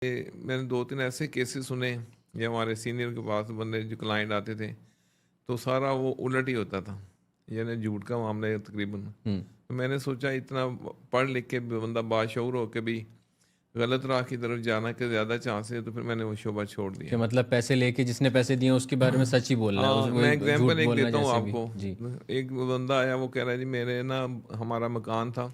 मैंने 2-3 ऐसे केसेस सुने, ये हमारे सीनियर के पास बंदे जो क्लाइंट आते थे, तो सारा वो उलट ही होता था, यानी झूठ का मामला है तकरीबन। हुँ। तो मैंने सोचा इतना पढ़ लिख के भी बंदा बाशऊर हो के भी गलत राह की तरफ जाना के ज़्यादा चांस है, तो फिर मैंने वो शोबा छोड़ कि दिया। मतलब पैसे लेके जिसने पैसे दिए उसके बारे में सच ही बोलना है, उस हाँ, मैं वही झूठ एग्जांपल एक बोलना देता हूँ जैसे भी। आपको। जी। एक बंदा आया, वो कह रहा है जी मेरे ना हमारा मकान था,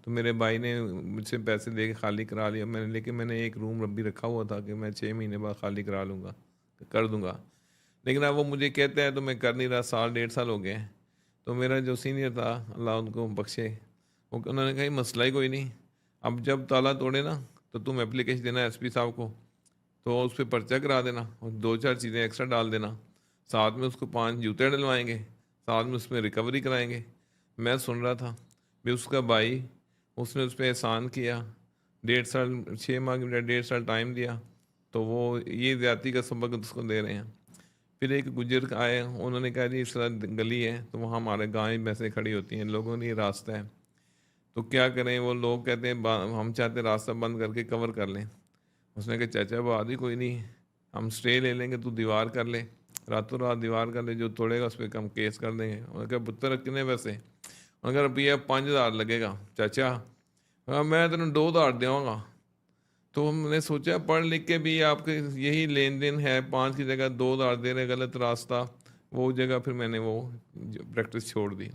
तो मेरे भाई ने मुझसे पैसे दे के खाली करा लिया मैंने, लेकिन मैंने एक रूम भी रखा हुआ था कि मैं 6 महीने बाद खाली करा लूँगा, कर दूंगा। लेकिन अब वो मुझे कहते हैं तो मैं कर नहीं रहा, 1.5 साल हो गए हैं। तो मेरा जो सीनियर था, अल्लाह उनको बख्शे, वो उन्होंने कहा "ये मसला ही कोई नहीं, अब जब ताला तोड़े ना तो तुम एप्लीकेशन देना एसपी साहब को, तो उस पर पर्चा करा देना और 2-4 चीज़ें एक्स्ट्रा डाल देना, साथ में उसको 5 जूते डलवाएंगे, साथ में उसमें रिकवरी कराएंगे।" मैं सुन रहा था भी उसका भाई, उसने उस पर एहसान किया, 1.5 साल 6 माह की बजाय 1.5 साल टाइम दिया, तो वो ये ज़्यादती का सबक उसको दे रहे हैं। फिर एक गुजर आए, उन्होंने कहा जी इस तरह गली है, तो वहाँ हमारे गाय भैंसें खड़ी होती हैं, लोगों ने ये रास्ता है, तो क्या करें। वो लोग कहते हैं हम चाहते हैं रास्ता बंद करके कवर कर लें। उसने कहा चाचा बात ही कोई नहीं, हम स्टे ले लेंगे, तू दीवार कर ले, रातों रात दीवार कर ले, जो तोड़ेगा उस पर हम केस कर देंगे। उन्होंने कहा पुत्र कितने पैसे, उन्होंने कहा रुपया 5,000 लगेगा चाचा। मैं तेन 2,000 देवांगा। तो हमने सोचा पढ़ लिख के भी आपके यही लेन देन है, 5 की जगह 2,000 दे रहे, गलत रास्ता, वो जगह फिर मैंने वो प्रैक्टिस छोड़ दी।